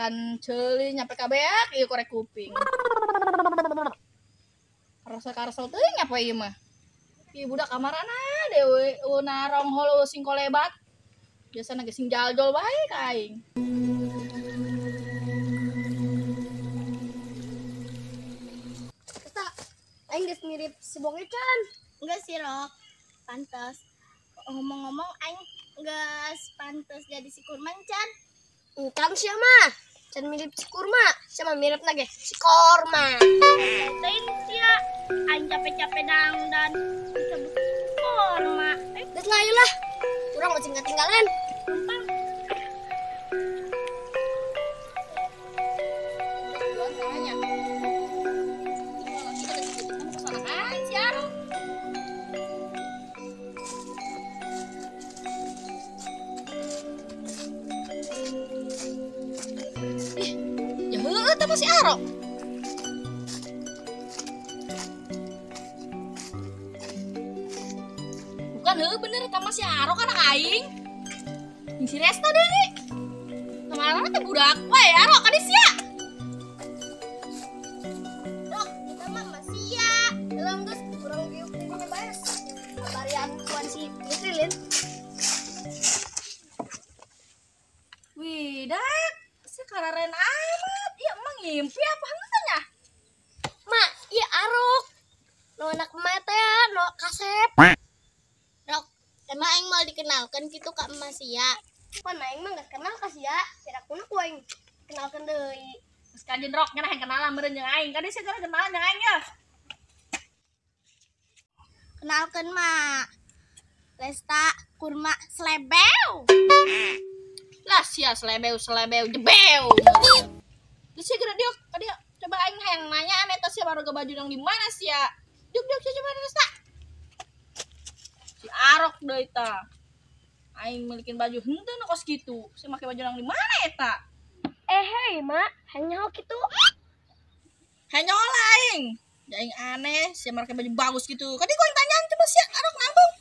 misalkan ceuli nyampe kabeak ieu korek kuping. Karasa teuing apa ieu mah? Ieu budak kamarana dewe una ronghol sing kolebat. Biasana ge sing jaljol bae ka aing. Kata, aing geus mirip si Bong Ican. Enggak sih, Rok. Pantes. Ngomong-ngomong aing geus pantes jadi si Kurman Can. Kan sia mah. Can mirip si Kurma, sama mirip lagi si Korma. Lain sia, aing capek-capek dan disebut Korma. Geus ngayu lah. Urang masih ketinggalan. Gampang. Ya heueuh teh masih aro. Bukan heueuh bener teh masih aro kan aing. Jeung si Resta deui. Kemarin teh budak wae aro ka dieu sia. Dok, kita mah masih ya. Dalam geus kurang giuk tinggalnya baes. Kabarian tuan si Putrilin. Wih, dak. Sekararen amat. Ieu emang ngimpi apa henteu nya? Mak, iya arok. No anak emak teh ya, no kasep. Dok, emang aing mau dikenalkan gitu ka emak sia. Pan aing mah geus kenal ka sia. Sirakuna ku aing kenalkeun deui. Terus kajen rok nya yang kenalan meureun jeung aing. Kadi segala kenalan jeung aing ya. Kenalkeun mak. Lesta Kurma Slebeu. Lah sia selebeu jebeu. Terus sia geura diuk, kadi coba aing hayang nanyaan eta sia baru baju nang di mana sia. Diuk sia coba Resta. Si Arok deui tah. Aing milikin baju henteu nu kos kitu. Sia make baju nang di mana eta? Hei mak, hanya kitu. Hanya olah aing. Ya aing aneh, sia make baju bagus gitu. Kadi gua yang tanyaan coba sia Arok nambung.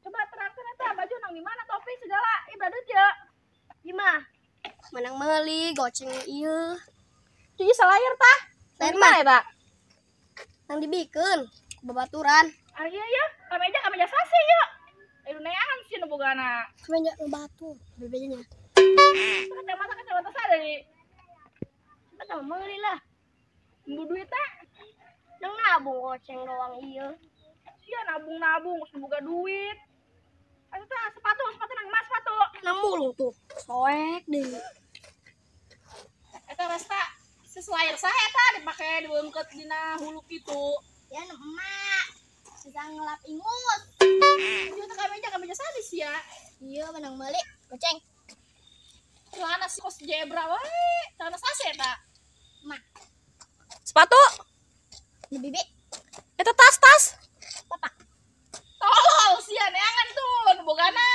Coba terangkeun eta baju nang di mana topi segala. Ih badut ya. Gimana? Menang meuli goceng ieu. Jadi salayar tah. Lain Mana eta? Nang dibikeun babaturan. Ah iya ya, kameja sase ya. Ayo neangan sih nu bogana. Kemeja batur bebenya. Kacamata sadari. Kita meuli lah. Embu duit teh. Nang nabung goceng doang ieu. Sia nabung geus boga duit. Atuh tah sepatu nang emas sepatu. Nang mulung tuh. Soek deui. Eta Resta sesuai saha eta dipake dibeungkeut dina hulu kitu. Ya nu emak. Bisa ngelap ingus. Ieu teh kameja sadis ya. Iya menang meuli goceng. Celana si kos zebra wae. Celana sase eta. Mak, Sepatu. di bibi. Eta tas. Papa. Tolol sia neangan tuh nu bogana.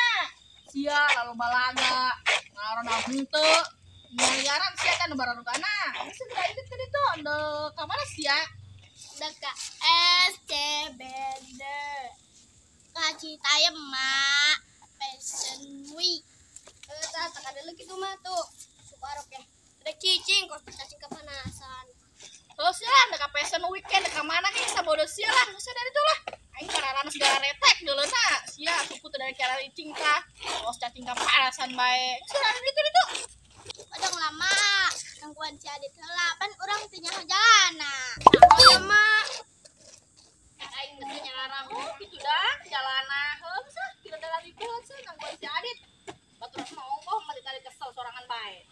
Sia lalu balaga. Ngaron henteu. Ngaran sia kan nu bararugana. Geus geura ikut ka ditu ande ka mana sia? Deka SCBD. Kacitayam mak. Fashion Week. Tak ada lagi tuh mah tuh. Sukarok ya. Ada cicing kok cacing kepanasan. Terus ya anda ka fashion weekend ka mana ge sabodo sia lah. Geus dari itu lah. Aing kararana segala retek deuleuhna. Sia suku teh dari cara cicing tah. Tos cacing kepanasan bae. Geus dari itu. Padang lama. Nangkuan si Adit heula pan urang teu nyaho jalana. Oh ya mak. Aing teh nyalarang oh kitu dah jalana. Heuh sah kira dalam ikut sah nangkuan si Adit. Batur mah ongkoh mah ditarik kesel sorangan bae.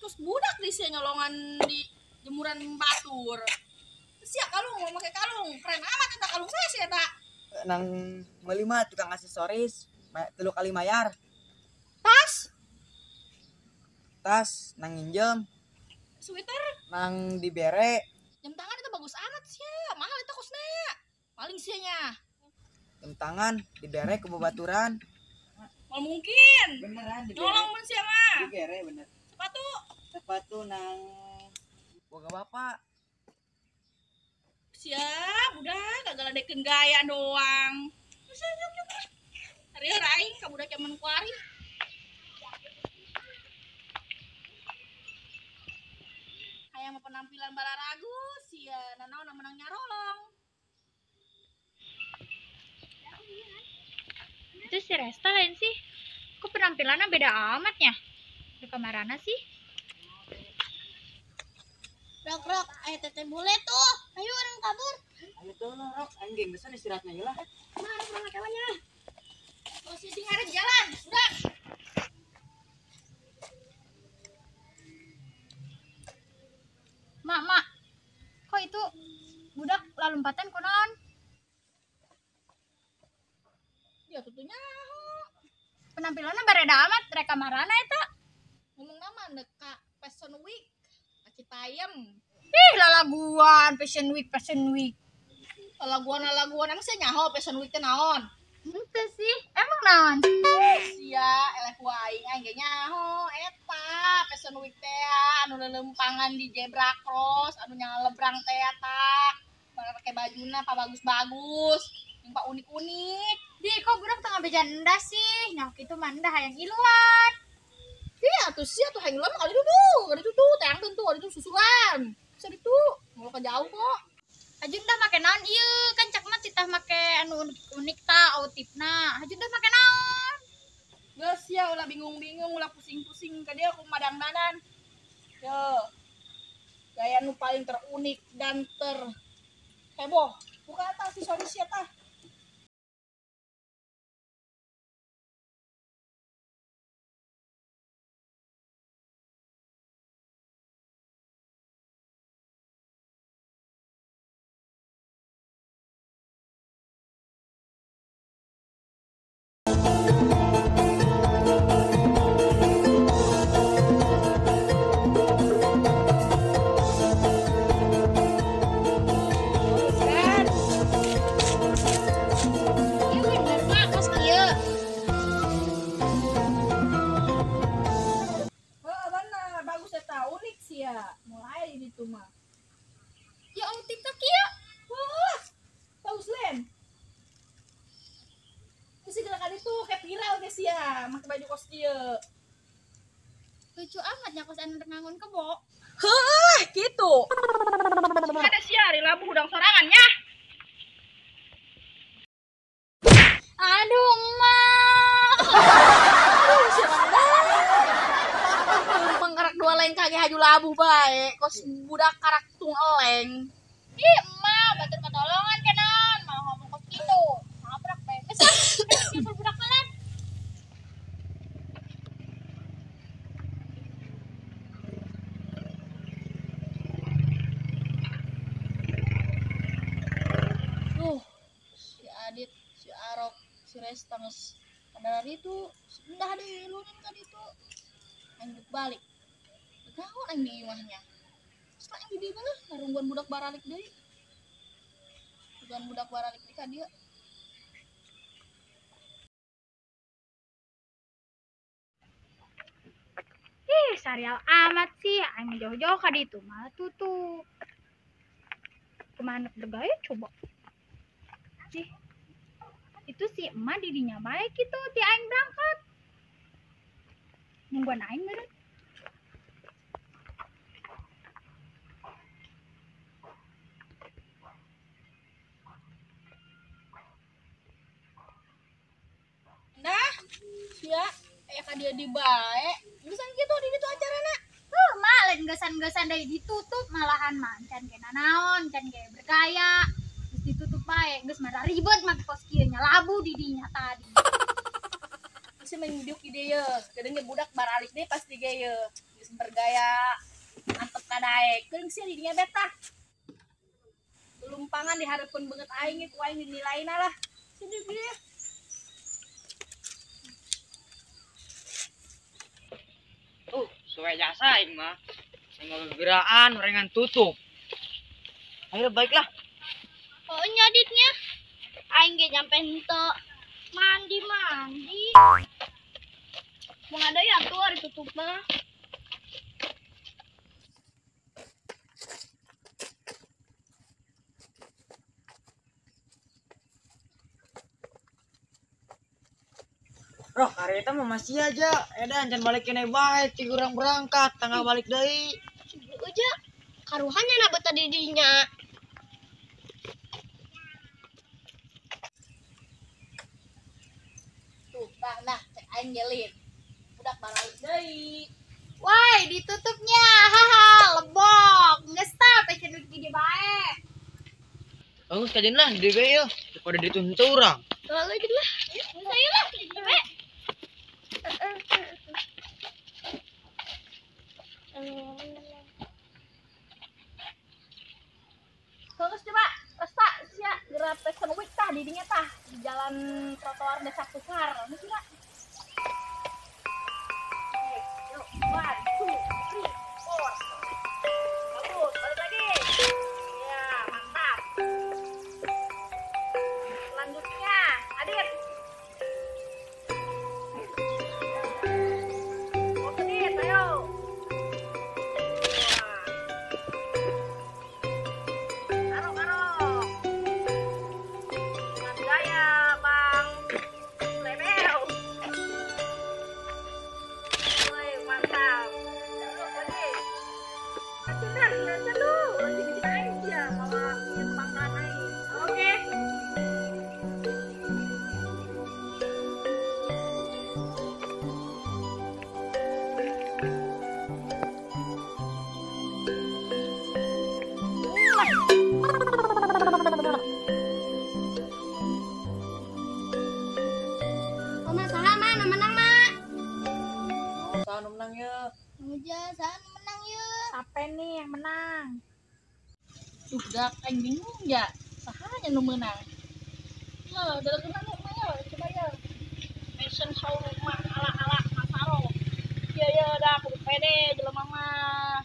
terus budak di sini nyolongan di jemuran batur. Siap kalung, mau pakai kalung, keren amat eta kalung saya sih eta. Nang melima tukang aksesoris, 3 kali mayar. Tas nang injem, Sweater, nang dibere, jam tangan itu bagus amat sih, mahal itu kosnya. Maling sih nya. jam tangan dibere ke babaturan. Mal mungkin. Beneran Nyolong mun sih mah. Dibere bener. Sepatu nang boga bapak. Siap, udah kagak ladekeun gaya doang. Yuk. Hari aing ka budak zaman kuari. Hayang penampilan balaragu sia nanaon menang nyarolong. Itu si Resta lain sih. Kok penampilannya beda amatnya? Di kamarana sih. Rok, ayo teteh bule tuh. Ayo orang kabur. Ayo tuh lo, Rok, anjing besar istirahatnya lah. Mana pulang kawannya? Oh si sing ada jalan, udah. Mak. Kok itu budak lalumpatan konon? Ya tentunya Penampilannya beda amat. Rek kamarana eta. ngomong nama neka Fashion Week. Kaki payem. Ih, lalaguan Fashion Week. Laguan emang saya nyaho Fashion Week teh naon? Ente sih. Emang naon? Sia eleh ku aing aing ge nyaho eta Fashion Week teh anu lelempangan di zebra cross, anu nyalebrang teh eta. Pakai bajuna pa bagus-bagus, yang pa unik-unik. Di, kok budak tengah bejanda sih? Nah, itu manda hayang iluan. Iya tuh sia tuh hayang lama kali itu tayang tuh ada itu susuran. Bisa itu mau ke jauh kok. Hajun dah make naon ieu? Kan cak mah titah make anu unik ta outfitna. Hajun dah make naon? Geus ya ulah bingung-bingung ulah pusing-pusing ka dia kumadang danan. Yo. Gaya nu paling terunik dan terheboh. Buka eta si sorry sia tah. Iya bener mah kos kieu. Heeh bener bagus eta unik sia. Mulai di ditu mah. Ya outfit teh kieu. Wah, bagus len. Terus gerakan itu kayak viral guys ya, pakai baju kos kieu. Lucu amat nya kos anu ngangun kebo. Heuh, gitu. Ada sia hari Rabu udang sorangannya. Aduh, emak. Penggerak dua leng kage haju labu bae, kos budak karak tung eleng. Ih, emak, batur patolongan kenon. Mau ngomong kos kitu. Ngabrak bae. Besar. Bisa budak kalan. Si Adit, si Arok, si Restans, pada hari itu udah ada ilunin kan itu. Aing balik. Naon aing di imahnya. Setelah aing di mana? Narungguan budak baralik deui. Bukan budak baralik di ka dia. Ih, sarial amat sih. Aing jauh-jauh ka ditu malah tutup. Kemana bergaya coba? Sih. Itu si emak didinya baik gitu, ti aing berangkat. Nungguan aing meureun. Nah, sia aya ka dia di bae. Bisa gitu di ditu acarana. Mak lain gesan-gesan dari ditutup malahan mah can kena naon, can ge bergaya. Terus ditutup bae, geus mah ribet make kos kieu nya labu didinya tadi. Bisa main video ide ye. Kadang budak baralik deh pas di gaya. geus bergaya mantep kadaek teuing sih dinya beta lumpangan diharapkeun banget aing ku aing dinilaina lah sini dia Sesuai jasa aing mah. Nengok geraan rengan tutup. Ayo baiklah. Oh nyaditnya aing ge nyampe henteu mandi mau ada ya tuh hari tutup mah Roh, hari itu mah masih aja. Edan jangan balik kene bae, cing urang berangkat, tanggal balik deui. aja karuhannya na beta didinya tuh nah cek aing gelin udah balik deui Woi, ditutupnya. Haha, lebok. Geus tah teh cenah di bae. Bagus kajen lah, di deui yeuh. Daripada dituntut urang. lalu gitu lah saya lah cepet terus coba resta sia gerak fashion week tah di dinya tah di jalan trotoar Desa Pusar mesti enggak yuk 1 2 3 4 bagus balik lagi ya mantap selanjutnya Adit oke Adit ayo Mama saha mah nu menang mah Sanu menang ya. Muja saha nu menang yeuh Siapa nih yang menang? udah aing bingung ya sahanya nu meunang lah dalam kena nu mah ya coba ya fashion show mah ala Masaro ya dah kudu pede jelema mah